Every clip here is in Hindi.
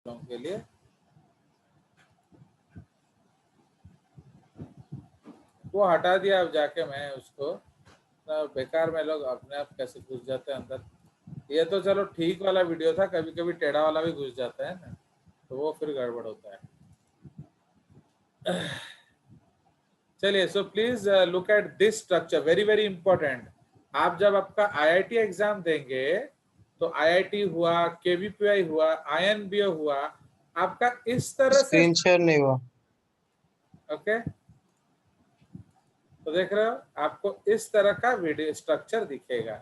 बच्चों के लिए। वो हटा दिया अब जाके मैं उसको, बेकार में लोग अपने आप कैसे घुस जाते हैं अंदर। ये तो चलो ठीक वाला वीडियो था, कभी कभी टेढ़ा वाला भी घुस जाता है ना, तो वो फिर गड़बड़ होता है। चलिए, so please look at this structure, very very important. आप जब आपका आईआईटी एग्जाम देंगे तो आईआईटी हुआ, केवीपीआई हुआ, आईएनबीओ हुआ, आपका इस तरह से, स्क्रीन शेयर नहीं हुआ। ओके, तो देख रहे हो आपको इस तरह का वीडियो स्ट्रक्चर दिखेगा।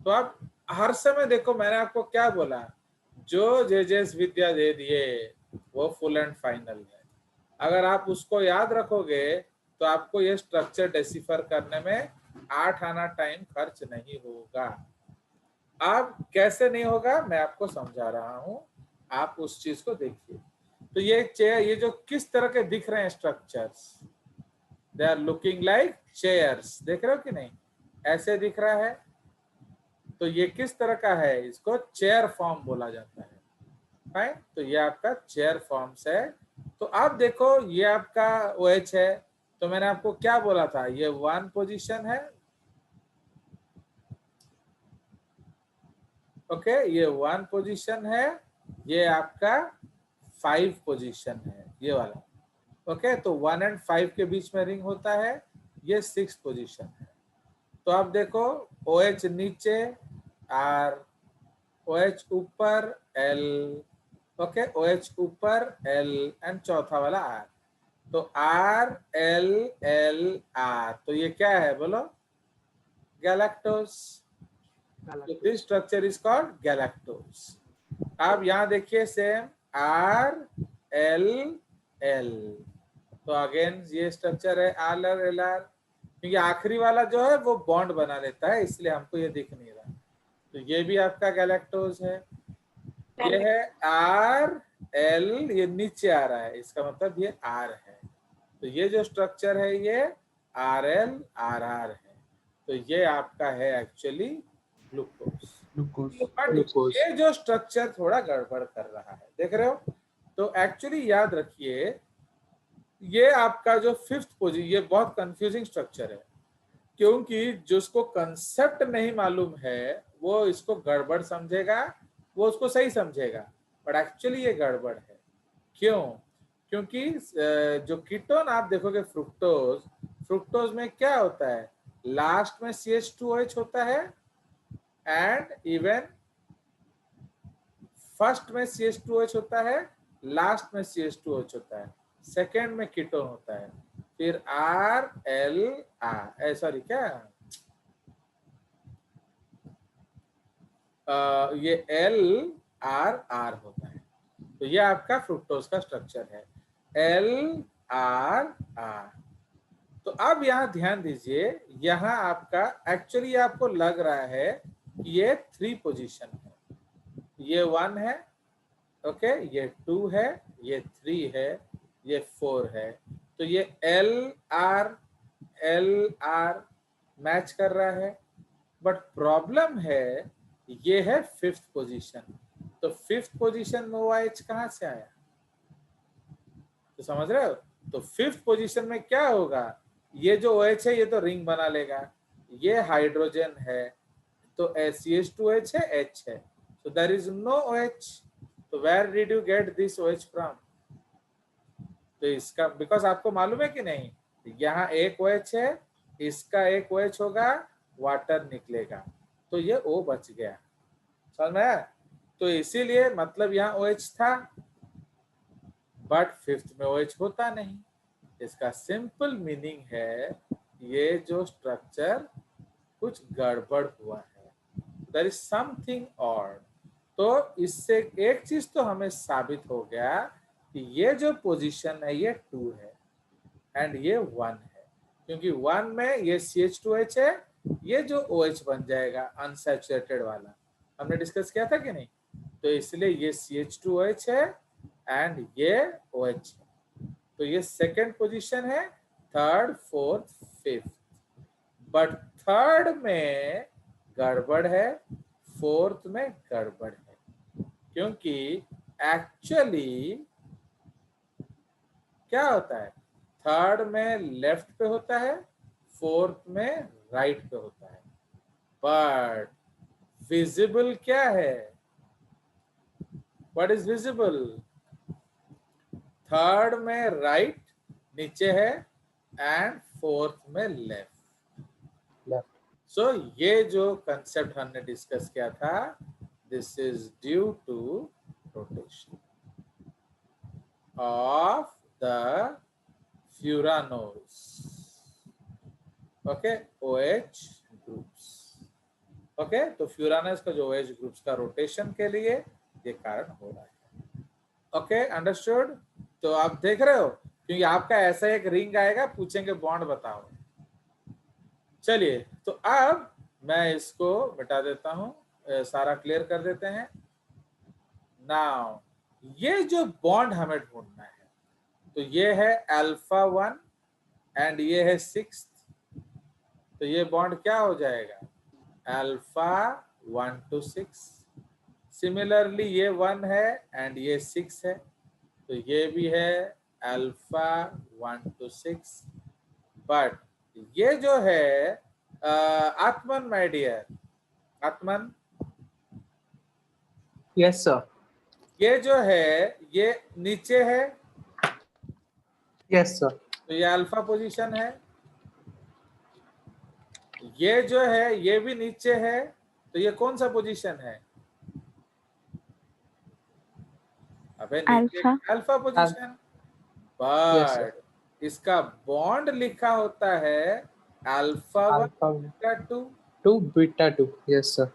तो आप हर समय देखो, मैंने आपको क्या बोला, जो जेजेस विद्या दे दिए वो फुल एंड फाइनल है। अगर आप उसको याद रखोगे तो आपको ये स्ट्रक्चर डेसिफर करने में 8 आना टाइम खर्च नहीं होगा। अब कैसे नहीं होगा मैं आपको समझा रहा हूं, आप उस चीज को देखिए। तो ये चेयर, ये जो किस तरह के दिख रहे हैं structures, they are looking like chairs, देख रहे हो कि नहीं, ऐसे दिख रहा है। तो ये किस तरह का है, इसको चेयर फॉर्म बोला जाता है। फाइन, तो ये आपका चेयर फॉर्म्स है। तो आप देखो ये आपका OH है, तो मैंने आपको क्या बोला था, ये 1 पोजीशन है, ओके, ये 1 पोजीशन है, ये आपका 5 पोजीशन है, ये वाला, ओके। तो 1 एंड 5 के बीच में रिंग होता है, ये 6 पोजीशन है। तो आप देखो OH नीचे R, OH ऊपर L, ओके, OH ऊपर L एंड चौथा वाला R। तो R L L R, तो ये क्या है बोलो, गैलेक्टोस। तो this structure is called galactose. अब यहाँ देखिए सेम R L L, तो अगेन ये स्ट्रक्चर है R L R, क्योंकि आखिरी वाला जो है वो बॉन्ड बना लेता है, इसलिए हमको ये दिख नहीं रहा। तो ये भी आपका गैलेक्टोज है। ये है R L, ये नीचे आ रहा है, इसका मतलब ये R है। तो ये जो स्ट्रक्चर है ये R L R R है। तो ये आपका है एक्चुअली ग्लूकोज। बट ये जो स्ट्रक्चर थोड़ा गड़बड़ कर रहा है, देख रहे हो। तो एक्चुअली याद रखिए, ये आपका जो 5th पोजीशन, ये बहुत कंफ्यूजिंग स्ट्रक्चर है, क्योंकि जिसको कंसेप्ट नहीं मालूम है वो इसको गड़बड़ समझेगा, वो उसको सही समझेगा, बट एक्चुअली ये गड़बड़ है। क्यों? क्योंकि जो कीटोन आप देखोगे फ्रुक्टोज, फ्रुक्टोज में क्या होता है, लास्ट में CH2OH होता है, एंड इवन फर्स्ट में CH2OH होता है, लास्ट में CH2OH होता है, सेकेंड में कीटोन होता है, फिर R L R, सॉरी क्या, ये L R R होता है। तो ये आपका फ्रुक्टोज का स्ट्रक्चर है, L R R। तो अब यहाँ ध्यान दीजिए, यहाँ आपका एक्चुअली आपको लग रहा है कि ये 3 पोजीशन है, ये 1 है, ओके, ये 2 है, ये 3 है, ये 4 है। तो ये L R मैच कर रहा है, बट प्रॉब्लम है ये है 5th पोजीशन। तो 5th पोजीशन में OH कहां से आया, तो समझ रहे हो। तो 5th पोजीशन में क्या होगा, ये जो OH है ये तो रिंग बना लेगा, ये हाइड्रोजन है, तो CH2H है, H है, so there is no OH। तो where did you get this OH from? तो इसका बिकॉज आपको मालूम है कि नहीं, यहाँ एक OH है, इसका एक OH होगा, वाटर निकलेगा, तो ये O बच गया, समझ में आया। तो इसीलिए मतलब यहाँ OH था, बट 5th में OH होता नहीं। इसका सिंपल मीनिंग है ये जो स्ट्रक्चर कुछ गड़बड़ हुआ है, देयर इज समथिंग ऑड। तो इससे एक चीज तो हमें साबित हो गया कि ये जो पोजीशन है ये 2 है एंड ये 1 है, क्योंकि 1 में ये CH2H है, ये जो OH बन जाएगा अनसैचुरेटेड वाला, हमने डिस्कस किया था कि नहीं। तो इसलिए ये CH2OH है एंड ये OH है। तो ये सेकेंड पोजीशन है, third, fourth, 5th। But third में गड़बड़ है, 4th में गड़बड़ है, क्योंकि एक्चुअली क्या होता है, थर्ड में लेफ्ट पे होता है, फोर्थ में राइट पे होता है, बट विजिबल क्या है, व्हाट इज विजिबल, थर्ड में राइट नीचे है एंड फोर्थ में लेफ्ट। सो ये जो कंसेप्ट हमने डिस्कस किया था, this is due to rotation of the furanols, okay, OH groups, okay. तो फ्यूरानस का जो OH ग्रुप्स का रोटेशन के लिए ये कारण हो रहा है, ओके, अंडरस्टूड। तो आप देख रहे हो, क्योंकि आपका ऐसा एक रिंग आएगा, पूछेंगे बॉन्ड बताओ। चलिए, तो अब मैं इसको मिटा देता हूं, सारा क्लियर कर देते हैं। नाउ ये जो बॉन्ड हमें ढूंढना है, तो ये है अल्फा 1 एंड ये है 6, तो ये बॉन्ड क्या हो जाएगा, अल्फा 1 to 6। सिमिलरली ये 1 है एंड ये 6 है, तो ये भी है अल्फा 1 to 6। बट ये जो है आत्मन, my dear Atman, yes sir, ये जो है ये नीचे है, यस सर, तो ये अल्फा पोजीशन है। ये जो है ये भी नीचे है, तो ये कौन सा पोजीशन है, अबे नीचे alpha position. Yes sir, but इसका बॉन्ड लिखा होता है alpha 1 alpha beta 2, two beta 2, yes sir,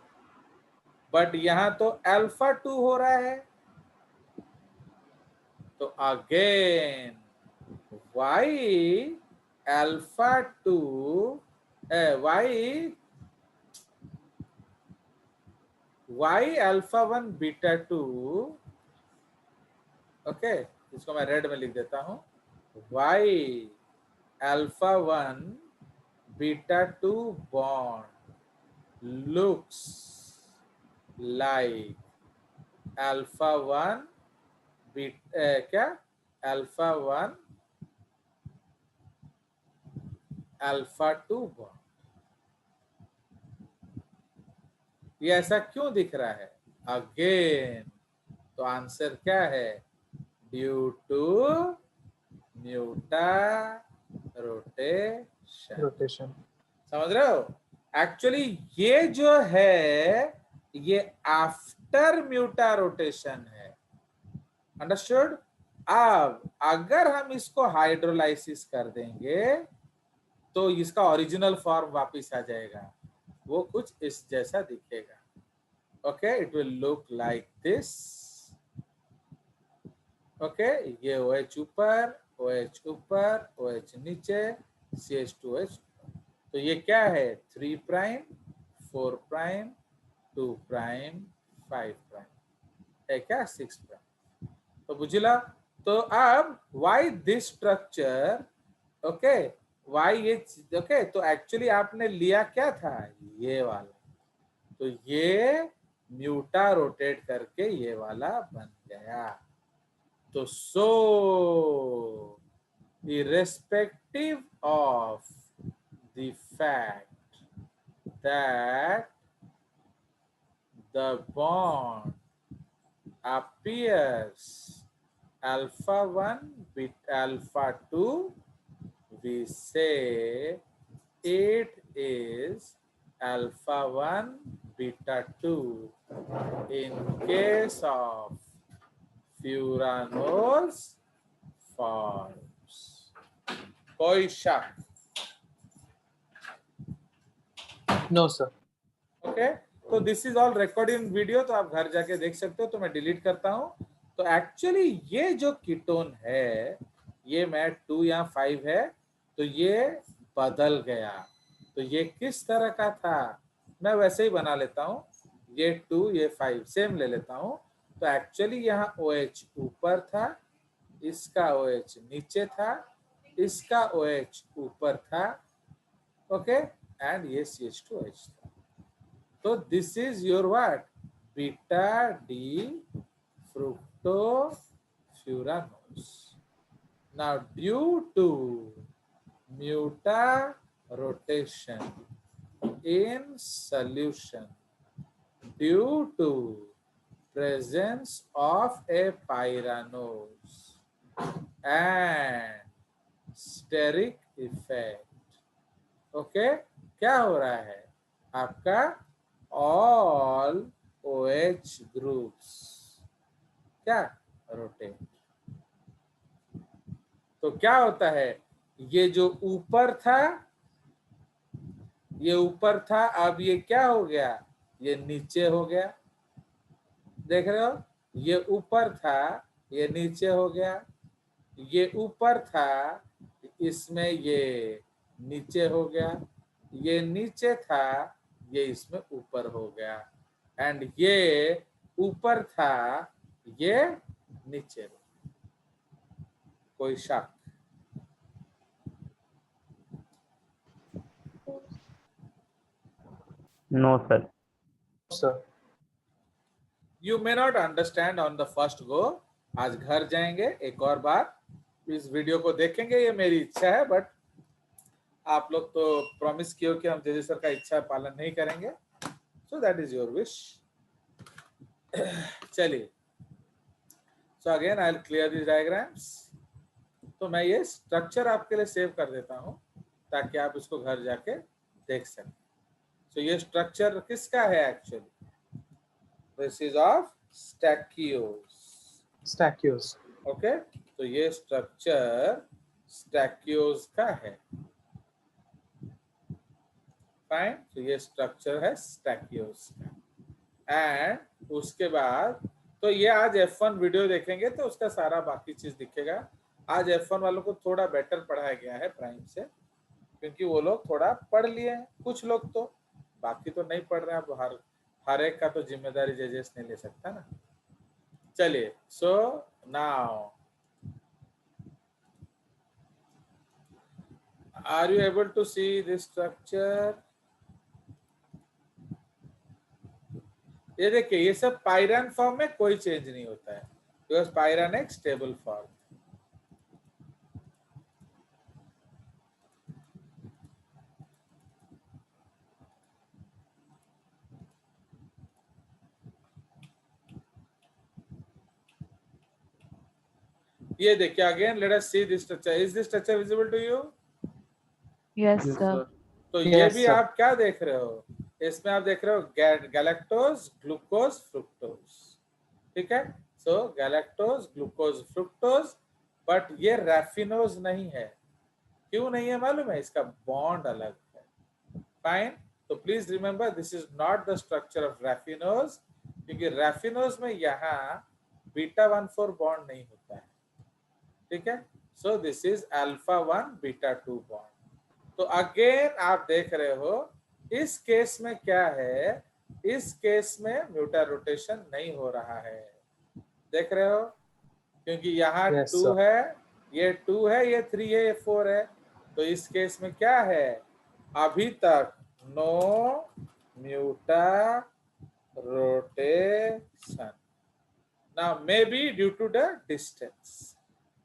but यहां तो अल्फा 2 हो रहा है, तो again Y alpha 2 Y alpha 1 beta 2, okay, इसको मैं रेड में लिख देता हूं, Y alpha 1 beta 2 bond looks like alpha 1 beta क्या, अल्फा 1 अल्फा 2 बॉन्ड, ये ऐसा क्यों दिख रहा है अगेन, तो आंसर क्या है, ड्यू टू म्यूटा रोटेशन। समझ रहे हो, एक्चुअली ये जो है ये आफ्टर म्यूटा रोटेशन है, अंडरस्टूड। अब अगर हम इसको हाइड्रोलाइसिस कर देंगे तो इसका ओरिजिनल फॉर्म वापस आ जाएगा, वो कुछ इस जैसा दिखेगा, okay, it will look like this, okay. ये OH ऊपर, OH ऊपर, OH नीचे, CH2OH, तो ये क्या है 3 प्राइम 4 प्राइम 2 प्राइम 5 प्राइम है क्या 6 प्राइम, तो बुझिला। तो अब why this structure, okay, why ये, ओके, तो एक्चुअली आपने लिया क्या था ये वाला, तो ये म्यूटा रोटेट करके ये वाला बन गया। तो सो irrespective of the fact that the bond appears alpha 1 bit alpha 2, we say it is alpha 1 beta 2 in case of furanols forms. कोई शक? No sir. ओके, तो this is all record in video, तो आप घर जाके देख सकते हो, तो मैं डिलीट करता हूं। तो एक्चुअली ये जो कीटोन है, ये मैं 2 या 5 है, तो ये बदल गया, तो ये किस तरह का था, मैं वैसे ही बना लेता हूं, ये 2 ये 5 सेम ले लेता हूं। तो एक्चुअली यहाँ OH ऊपर था, इसका OH नीचे था, इसका OH ऊपर था, ओके, एंड ये CH2OH था। तो this is your what, beta D lactofuranose. Now, due to mutarotation in solution due to presence of a pyranose and steric effect. Okay क्या हो रहा है आपका all OH groups क्या रोटेट। तो क्या होता है ये जो ऊपर था ये ऊपर था अब ये क्या हो गया ये नीचे हो गया। देख रहे हो ये ऊपर था ये नीचे हो गया। ये ऊपर था इसमें ये नीचे हो गया। ये नीचे था ये इसमें ऊपर हो गया। एंड ये ऊपर था ये नीचे हो गया। कोई शक? No, sir. Sir. You may not understand on the first go. आज घर जाएंगे एक और बार इस वीडियो को देखेंगे ये मेरी इच्छा है बट आप लोग तो प्रॉमिस किए हो कि हम जेजे सर का इच्छा पालन नहीं करेंगे so that is your wish. चलिए so again I will clear this diagrams. तो मैं ये स्ट्रक्चर आपके लिए सेव कर देता हूं ताकि आप इसको घर जाके देख सकें। सो ये स्ट्रक्चर किसका है actually this is of Stachys. Okay तो ये स्ट्रक्चर स्टैक्यूज का है। फाइन तो ये स्ट्रक्चर है स्टैक्यूज का। एंड उसके बाद तो ये आज F1 वीडियो देखेंगे तो उसका सारा बाकी चीज दिखेगा। आज F1 वालों को थोड़ा बेटर पढ़ाया गया है प्राइम से क्योंकि वो लोग थोड़ा पढ़ लिए हैं कुछ लोग तो बाकी तो नहीं पढ़ रहे हैं। अब हर एक का तो जिम्मेदारी जजेस नहीं ले सकता ना। चलिए so now are you able to see this structure? ये देखिए ये सब पायरन फॉर्म में कोई चेंज नहीं होता है बिकॉज पायरन एक स्टेबल फॉर्म। ये देखिए again let us see this structure. Is this structure visible to you? Yes sir. तो ये Yes, भी sir. आप क्या देख रहे हो इसमें आप देख रहे हो गैलेक्टोज ग्लूकोज फ्रुक्टोज। ठीक है सो गैलेक्टोज ग्लूकोज फ्रुक्टोज बट ये रैफिनोज नहीं है। क्यों नहीं है मालूम है इसका बॉन्ड अलग है। फाइन तो please remember this is not the structure of raffinose क्योंकि रैफिनोज में यहाँ बीटा 1,4 बॉन्ड नहीं होता है। ठीक है so this is alpha 1 beta 2 bond. तो अगेन आप देख रहे हो इस केस में क्या है इस केस में म्यूटा रोटेशन नहीं हो रहा है। देख रहे हो क्योंकि यहाँ Yes, 2 sir. है ये 2 है ये 3 है ये 4 है। तो इस केस में क्या है अभी तक no mutarotation. Now may be due to the distance.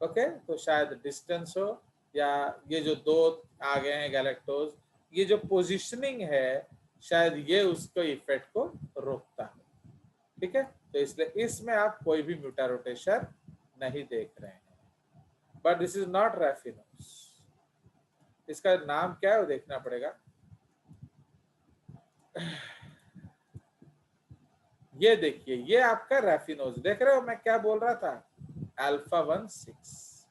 Okay तो शायद डिस्टेंस हो या ये जो दो आ गए हैं गैलेक्टोज ये जो पोजीशनिंग है शायद ये उसको इफेक्ट को रोकता है। ठीक है तो इसलिए इसमें आप कोई भी म्यूटा रोटेशन नहीं देख रहे हैं but this is not raffinose. इसका नाम क्या है वो देखना पड़ेगा। ये देखिए ये आपका रैफिनोज देख रहे हो मैं क्या बोल रहा था अल्फा 1 6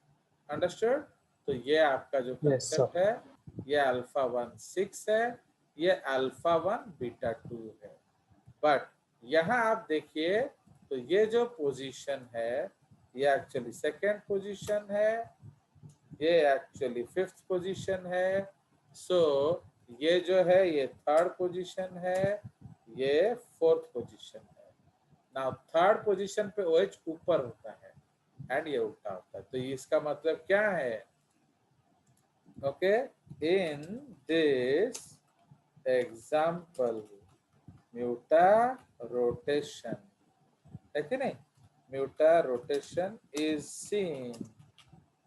अंडरस्टूड। तो ये आपका जो Yes, sir. कंसेप्ट है ये अल्फा 1 6 है ये अल्फा 1 बीटा 2 है। बट यहाँ आप देखिए तो ये जो पोजीशन है ये एक्चुअली सेकेंड पोजीशन है ये एक्चुअली फिफ्थ पोजीशन है। सो ये जो है ये थर्ड पोजीशन है ये फोर्थ पोजीशन है। नाउ थर्ड पोजीशन पे OH ऊपर होता है एंड ये उल्टा होता है। तो इसका मतलब क्या है okay in this example mutarotation है कि नहीं mutar rotation is seen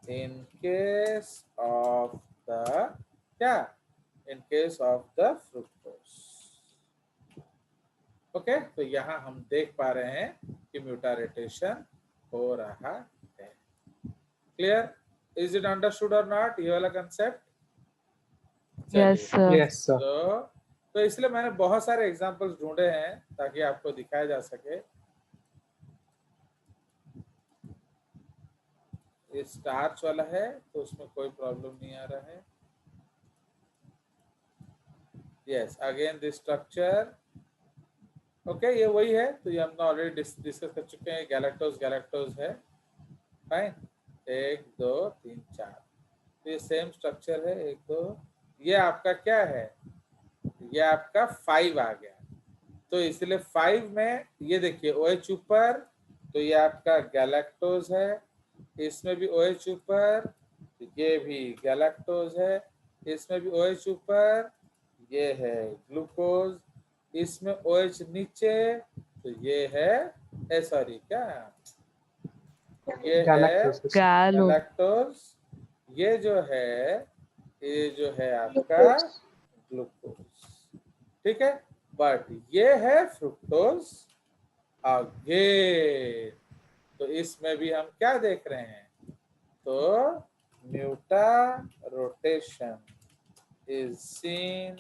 in case of the क्या in case of the fructose. Okay तो यहाँ हम देख पा रहे हैं कि म्यूटार रोटेशन हो रहा है. क्लियर? इज इट अंडरस्टूड और नॉट ये वाला concept? Yes, sir. Yes, sir. तो इसलिए मैंने बहुत सारे एग्जांपल्स ढूंढे हैं ताकि आपको दिखाया जा सके. ये स्टार्च वाला है तो उसमें कोई प्रॉब्लम नहीं आ रहा है. Yes again this structure. Okay ये वही है तो ये हमने ऑलरेडी डिस्कस कर चुके हैं. गैलेक्टोज है. फाइन 1 2 3 4 तो ये सेम स्ट्रक्चर है. 1 2 ये आपका क्या है? ये आपका 5 आ गया. तो इसलिए 5 में ये देखिए OH ऊपर तो ये आपका गैलेक्टोज है. इसमें भी OH ऊपर ये भी गैलेक्टोज है. इसमें भी OH ऊपर ये है ग्लूकोज. इसमें OH नीचे तो ये है सॉरी क्या ये है गैलेक्टोज. ये जो है आपका ग्लूकोज. ठीक है बट ये है फ्रुक्टोज अगेन. तो इसमें भी हम क्या देख रहे हैं? तो mutarotation is seen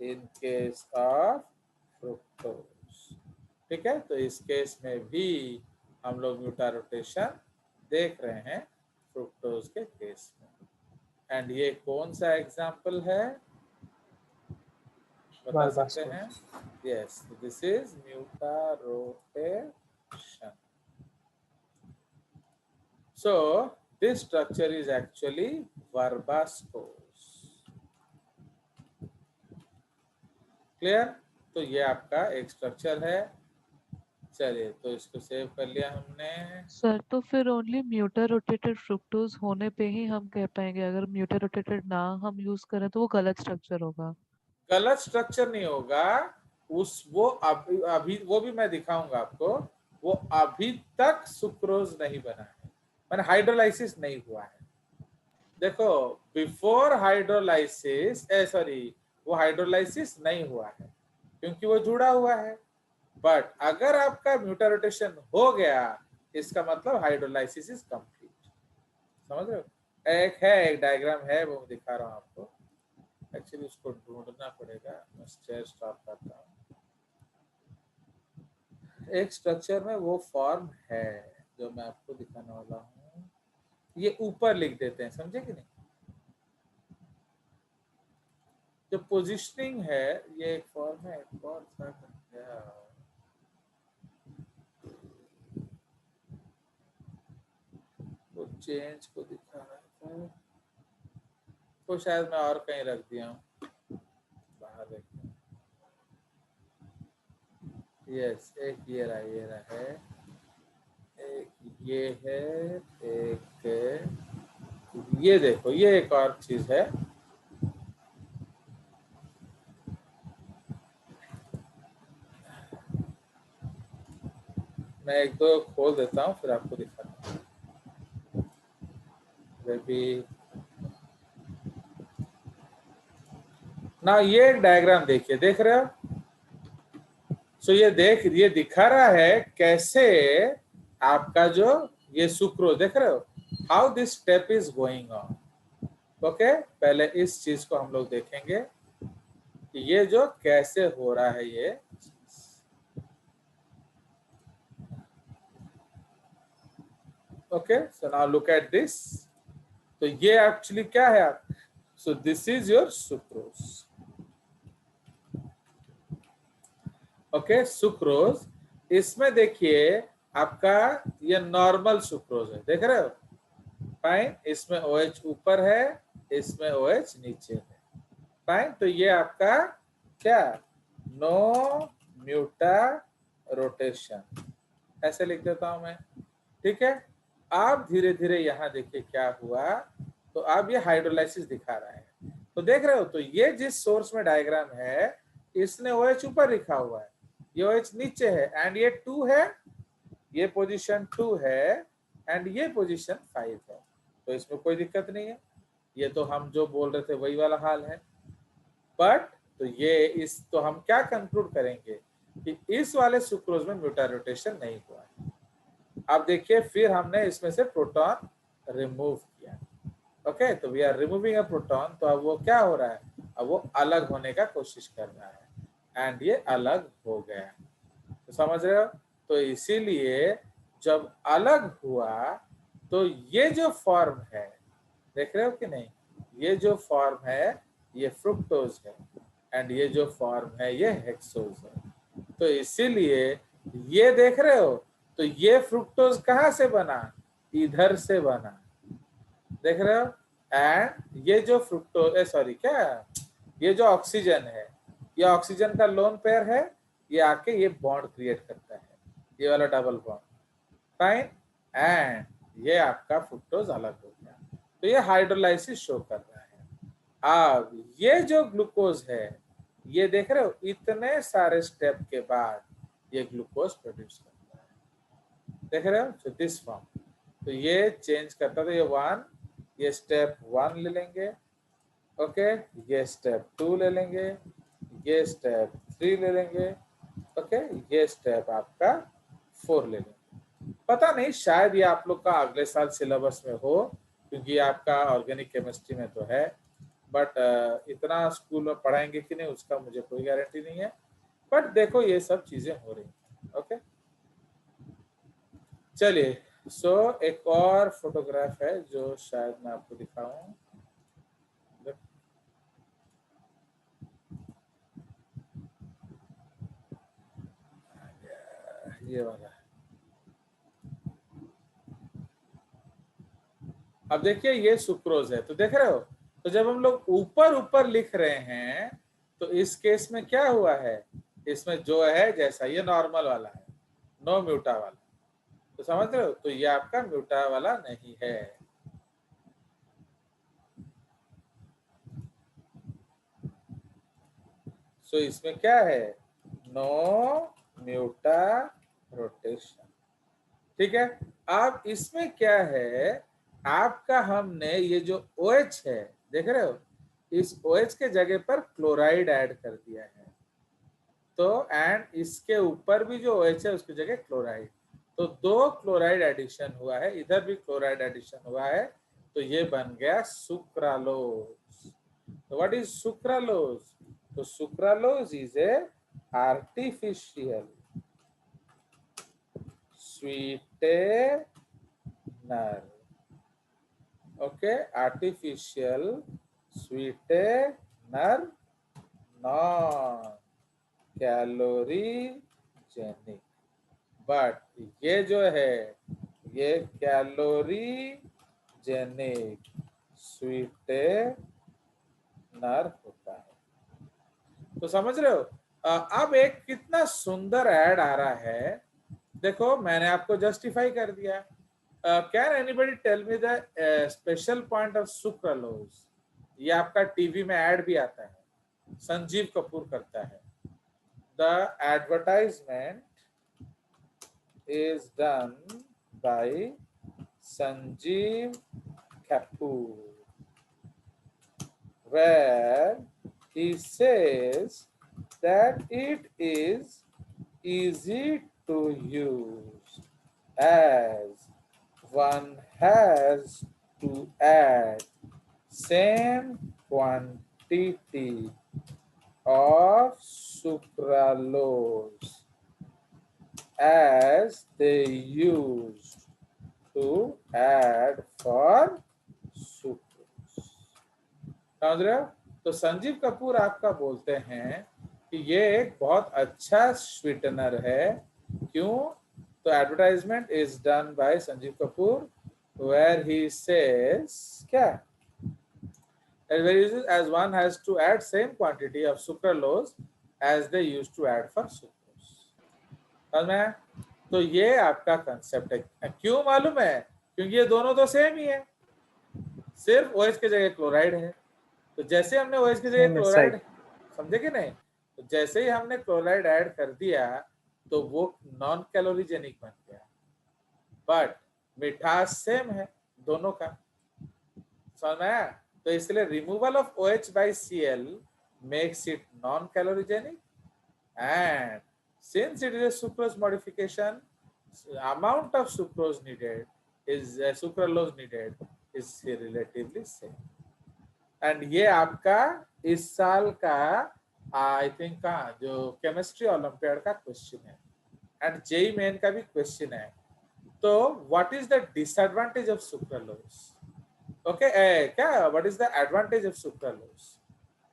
in case of fructose. ठीक है तो इस केस में भी हम लोग म्यूटार रोटेशन देख रहे हैं फ्रुक्टोज के केस में. एंड ये कौन सा एग्जाम्पल है बता सकते हैं? Yes this is mutarotation. So this structure is actually verbascose. Clear? तो ये आपका एक स्ट्रक्चर है. चलिए तो इसको सेव कर लिया हमने. सर तो फिर ओनली म्यूटर रोटेटेड फ्रुक्टोज होने पे ही हम कह पाएंगे. अगर म्यूटर रोटेटेड ना हम यूज करें तो वो गलत स्ट्रक्चर होगा. गलत स्ट्रक्चर नहीं होगा. वो अभी वो भी मैं दिखाऊंगा आपको. वो अभी तक सुक्रोज नहीं बना है. मैंने हाइड्रोलाइसिस नहीं हुआ है. देखो बिफोर हाइड्रोलाइसिस सॉरी वो हाइड्रोलाइसिस नहीं हुआ है क्योंकि वो जुड़ा हुआ है. बट अगर आपका म्यूटार रोटेशन हो गया इसका मतलब हाइड्रोलाइसिस इज कंप्लीट. समझ रहे हो? एक डायग्राम है वो दिखा रहा हूँ आपको. एक्चुअली उसको ढूंढना पड़ेगा. मैं शेयर स्टॉप करता हूँ. एक स्ट्रक्चर में वो फॉर्म है जो मैं आपको दिखाने वाला हूँ. ये ऊपर लिख देते हैं. समझे कि नहीं? जो पोजीशनिंग है ये एक फॉर्म है. एक और सा वो चेंज को दिखा रहा था तो शायद मैं और कहीं रख दिया हूँ. बाहर देखते हैं. यस एक ये रहा है. एक ये है. एक ये देखो ये एक और चीज है. मैं एक दो खोल देता हूँ फिर आपको दिखाता हूँ. ना ये एक डायग्राम देखिए. देख रहे हो? सो ये दिखा रहा है कैसे आपका जो ये सुक्रोज देख रहे हो how this step is going on. Okay पहले इस चीज को हम लोग देखेंगे कि ये जो कैसे हो रहा है ये. Okay so now look at this. तो ये एक्चुअली क्या है आप. So this is your sucrose. Okay sucrose. इसमें देखिए आपका ये नॉर्मल सुक्रोज है. देख रहे हो? फाइन. इसमें OH ऊपर है इसमें OH नीचे है. फाइन. तो ये आपका क्या नो म्यूटार रोटेशन ऐसे लिख देता हूं मैं. ठीक है. आप धीरे धीरे यहाँ देखिए क्या हुआ. तो अब ये हाइड्रोलाइसिस दिखा रहा है. तो देख रहे हो? तो ये जिस सोर्स में डायग्राम है इसने OH ऊपर लिखा हुआ है. ये OH नीचे है एंड ये 2 है ये पोजीशन 2 है एंड ये पोजीशन 5 है, तो इसमें कोई दिक्कत नहीं है। ये तो हम जो बोल रहे थे वही वाला हाल है। बट तो ये इस तो हम क्या कंक्लूड करेंगे कि इस वाले सुक्रोज में म्यूटार रोटेशन नहीं हुआ है। अब देखिए फिर हमने इसमें से प्रोटॉन रिमूव किया। ओके, तो we are removing a proton, तो अब वो क्या हो रहा है, अब वो अलग होने का कोशिश कर रहा है एंड ये अलग हो गया। तो समझ रहे हो, तो इसीलिए जब अलग हुआ तो ये जो फॉर्म है, देख रहे हो कि नहीं, ये जो फॉर्म है ये फ्रुक्टोज है एंड ये जो फॉर्म है ये हेक्सोज है। तो इसीलिए ये देख रहे हो, तो ये फ्रुक्टोज कहाँ से बना, इधर से बना, देख रहे हो। एंड ये जो फ्रुक्टोज सॉरी क्या, ये जो ऑक्सीजन है, ये ऑक्सीजन का लोन पेयर है, ये आके ये बॉन्ड क्रिएट करता है, ये वाला डबल बॉन्ड, फाइन। एंड ये आपका फ्रुक्टोज अलग हो गया, तो ये हाइड्रोलाइसिस शो कर रहा है। अब ये जो ग्लूकोज है, ये देख रहे हो इतने सारे स्टेप के बाद ये ग्लूकोज प्रोड्यूस करता है, देख रहे हो। तो दिस फॉर्म, तो ये चेंज करता था, ये 1, ये स्टेप 1 ले लेंगे, ओके, ये स्टेप 2 ले लेंगे, ये स्टेप 3 ले लेंगे, ओके, ये स्टेप आपका 4 ले लेंगे। पता नहीं शायद ये आप लोग का अगले साल सिलेबस में हो, क्योंकि आपका ऑर्गेनिक केमिस्ट्री में तो है, बट इतना स्कूल में पढ़ाएंगे कि नहीं उसका मुझे कोई गारंटी नहीं है। बट देखो ये सब चीजें हो रही हैं, ओके। चलिए, सो एक और फोटोग्राफ है जो शायद मैं आपको दिखाऊं। ये वाला, अब देखिए ये सुक्रोज है, तो देख रहे हो, तो जब हम लोग ऊपर ऊपर लिख रहे हैं तो इस केस में क्या हुआ है, इसमें जो है जैसा ये नॉर्मल वाला है, नो म्यूटा वाला, तो समझ रहे हो, तो ये आपका म्यूटा वाला नहीं है। सो इसमें क्या है, नो म्यूटा रोटेशन, ठीक है। अब इसमें क्या है, आपका हमने ये जो OH है, देख रहे हो, इस OH के जगह पर क्लोराइड ऐड कर दिया है, तो एंड इसके ऊपर भी जो OH है उसकी जगह क्लोराइड, तो 2 क्लोराइड एडिशन हुआ है, इधर भी क्लोराइड एडिशन हुआ है, तो ये बन गया सुक्रालोज। तो व्हाट इज सुक्रालोज, तो sucralose is a artificial sweetener, okay, artificial sweetener, non calorigenic, but ये जो है ये कैलोरीजेनिक स्वीटेनर होता है। तो समझ रहे हो, अब एक कितना सुंदर ऐड आ रहा है, देखो मैंने आपको जस्टिफाई कर दिया। Can anybody tell me the special point of sucralose, ये आपका टीवी में ऐड भी आता है, संजीव कपूर करता है। The advertisement is done by Sanjeev Kapoor, where he says that it is easy to use as one has to add same quantity of sucralose as they used to add for sucrose। समझ रहे हो, तो संजीव कपूर आपका बोलते हैं कि ये एक बहुत अच्छा स्वीटनर है, क्यों, तो advertisement is done by Sanjeev Kapoor where he says क्या, as one has to add same quantity of sucralose as they used to add for sucrose। समझ में, तो ये आपका कंसेप्ट है। क्यों मालूम है, क्योंकि ये दोनों तो सेम ही है, सिर्फ OH के जगह क्लोराइड है, तो जैसे हमने OH की जगह क्लोराइड, समझे कि नहीं, तो जैसे ही हमने क्लोराइड ऐड कर दिया तो वो नॉन कैलोरीजेनिक बन गया, बट मिठास सेम है दोनों का, समझ में आया? तो इसलिए removal of OH by Cl makes it non-calorigenic, and since it is a sucrose modification, amount of sucrose needed is sucralose needed is relatively same. And ये आपका इस साल का आई थिंक का जो केमिस्ट्री ओलंपियाड का क्वेश्चन है, एंड जेई मेन का भी क्वेश्चन है. तो what is the disadvantage of sucralose? Okay, क्या what is the advantage of sucralose?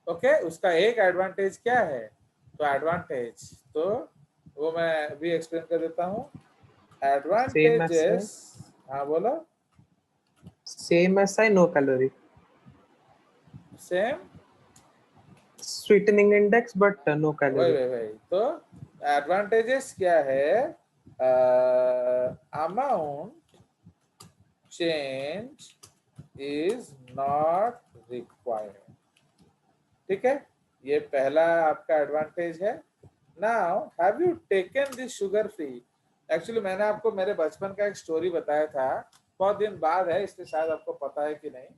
Okay, उसका एक एडवांटेज क्या है? तो एडवांटेज तो वो मैं भी एक्सप्लेन कर देता हूँ. एडवांटेजेस, हाँ बोलो. Same as I, no calorie. Same Sweetening index, but no calorie. वही. तो एडवांटेजेस क्या है? Amount change is not required. ठीक है, ये पहला आपका एडवांटेज है. Now have you taken this sugar free? Actually मैंने आपको मेरे बचपन का एक स्टोरी बताया था, बहुत दिन बाद है इसलिए शायद आपको पता है कि नहीं.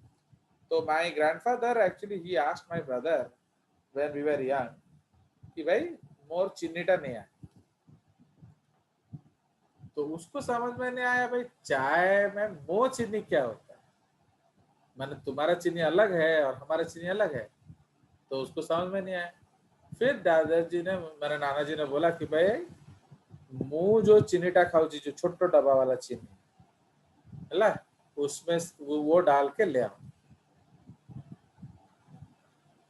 तो my grandfather actually he asked my brother when we were young कि भाई मोर चिन्नीटा नहीं है. तो उसको समझ में नहीं आया भाई चाय में मोर चीनी क्या होता है. मैंने तुम्हारा चीनी अलग है और हमारा चीनी अलग है, तो उसको समझ में नहीं आया. फिर दादाजी ने, मेरे नाना जी ने बोला कि भाई मु जो चीनीटा खाऊ जो छोटो डब्बा वाला चीनी है उसमें वो डाल के ले आओ.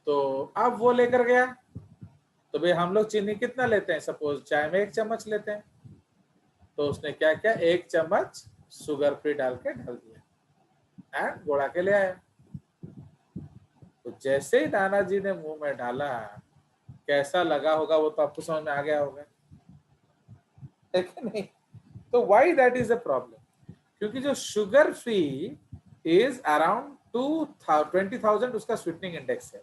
तो अब वो लेकर गया. तो भाई हम लोग चीनी कितना लेते हैं? सपोज चाय में 1 चम्मच लेते हैं, तो उसने क्या किया, 1 चम्मच शुगर फ्री डाल दिया एंड गोड़ा के ले आया. तो जैसे ही नाना जी ने मुंह में डाला, कैसा लगा होगा वो तो आपको समझ में आ गया होगा, है कि नहीं? तो why that is a problem? क्योंकि जो शुगर फ्री इज अराउंड 20,000 उसका स्वीटनिंग इंडेक्स है,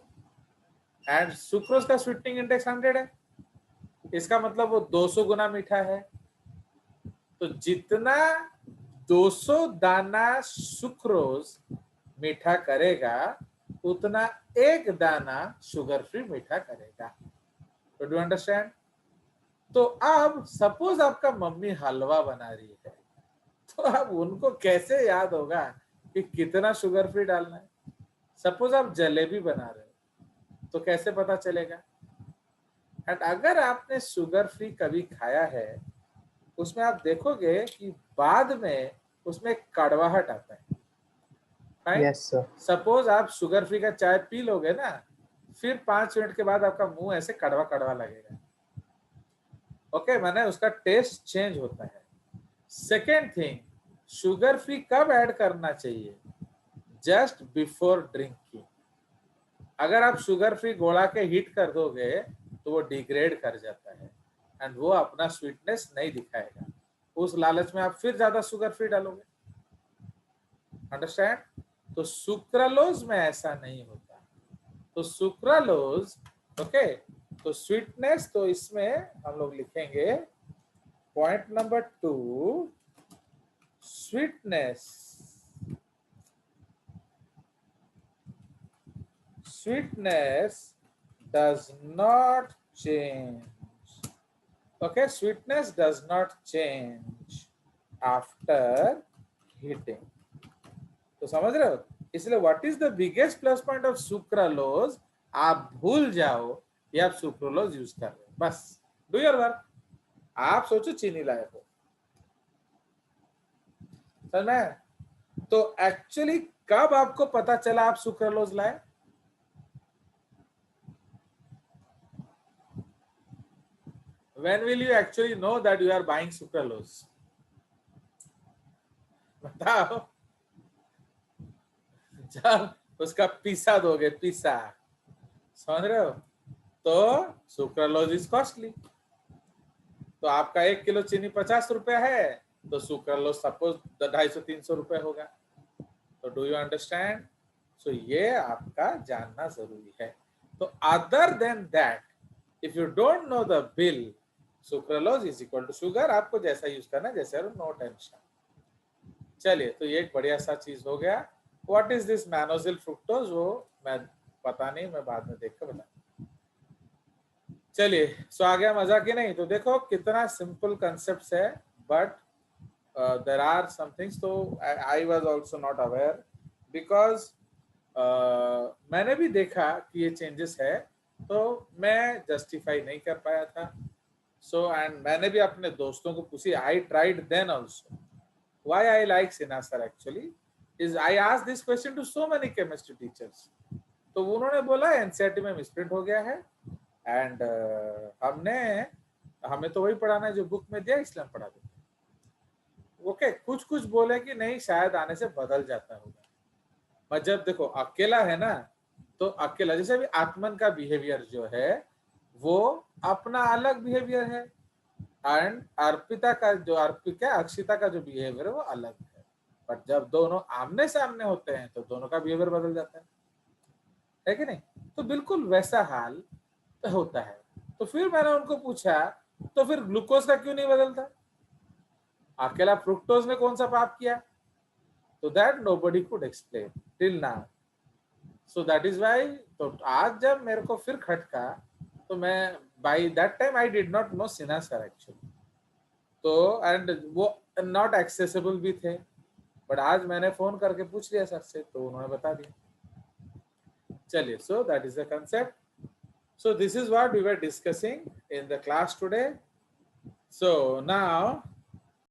एंड सुक्रोज का स्वीटनिंग इंडेक्स 100 है. इसका मतलब वो 200 गुना मीठा है. तो जितना 200 दाना सुक्रोज मीठा करेगा उतना 1 दाना शुगर फ्री मीठा करेगा. तो डू अंडरस्टैंड? तो अब सपोज आपका मम्मी हलवा बना रही है, तो अब उनको कैसे याद होगा कि कितना शुगर फ्री डालना है? सपोज आप जलेबी बना रहे हो, तो कैसे पता चलेगा? एंड अगर आपने शुगर फ्री कभी खाया है, उसमें आप देखोगे कि बाद में उसमें कड़वाहट आता है. Yes, sir. सपोज आप शुगर फ्री का चाय पी लोगे ना, फिर 5 मिनट के बाद आपका मुंह ऐसे कड़वा कड़वा लगेगा. ओके, माने उसका टेस्ट चेंज होता है. सेकेंड थिंग, शुगर फ्री कब ऐड करना चाहिए? Just before drinking. अगर आप शुगर फ्री गोला के हीट कर दोगे तो वो डिग्रेड कर जाता है एंड वो अपना स्वीटनेस नहीं दिखाएगा. उस लालच में आप फिर ज्यादा शुगर फ्री डालोगे. अंडरस्टैंड? तो सुक्रालोज में ऐसा नहीं होता. तो सुक्रालोज, ओके, तो स्वीटनेस, तो इसमें हम लोग लिखेंगे point number 2, sweetness. Sweetness does not change. Okay, sweetness does not change after heating. तो समझ रहे हो? इसलिए what is the biggest plus point of sucralose? आप भूल जाओ कि आप सुक्रालोज यूज कर रहे हो, बस डू योर वर्क. आप सोचो चीनी लाए हो, समझ में? तो एक्चुअली कब आपको पता चला आप सुक्रालोज लाए? When will you actually know that you are buying sucralose? बताओ. जब उसका पीसा दोगे, पीसा, समझ रहे हो? तो सुक्रालोज इज कॉस्टली. तो आपका 1 किलो चीनी 50 रुपया है, तो सुक्रालोज सपोज 250-300 रुपए होगा. तो डू यू अंडरस्टैंड? सो ये आपका जानना जरूरी है. तो other than that, if you don't know the bill, sucralose is equal to sugar. आपको जैसा यूज करना है, जैसे, नो टेंशन. चलिए, तो ये एक बढ़िया सा चीज हो गया। व्हाट इज दिस मैनोजिल फ्रुक्टोज, वो मैं पता नहीं, मैं बाद में देख कर बता। चलिए, सो आ गया मजा कि नहीं? तो देखो कितना सिंपल कंसेप्ट है, but there are some things. तो I was also not aware, because मैंने भी देखा कि ये चेंजेस है, तो मैं जस्टिफाई नहीं कर पाया था। सो एंड मैंने भी अपने दोस्तों को पूछी, I tried then also why I like Sinha sir actually is, I asked this question to so many chemistry teachers. तो उन्होंने बोला एनसीईआरटी में मिसप्रिंट हो गया है, एंड हमें तो वही पढ़ाना है जो बुक में दिया, इसलिए हम पढ़ा देते। ओके, कुछ कुछ बोले कि नहीं शायद आने से बदल जाता होगा। पर जब देखो अकेला है ना, तो अकेला जैसे अभी आत्मन का बिहेवियर जो है वो अपना अलग बिहेवियर है, एंड अर्पिता का जो अक्षिता का जो बिहेवियर है वो अलग है। बट जब दोनों आमने सामने होते हैं तो दोनों का बिहेवियर बदल जाता है कि नहीं? तो बिल्कुल वैसा हाल होता है। तो फिर मैंने उनको पूछा, तो फिर ग्लूकोज का क्यों नहीं बदलता? अकेला फ्रुक्टोज ने कौन सा पाप किया? तो that nobody could explain till now. So that is why, तो आज जब मेरे को फिर खटका, तो मैं by that time I did not know Sinha sir actually, तो एंड वो नॉट एक्सेसिबल भी थे। बट आज मैंने फोन करके पूछ लिया सर से, तो उन्होंने बता दिया। चलिए, सो that is the concept. So this is what we were discussing in the class today. So now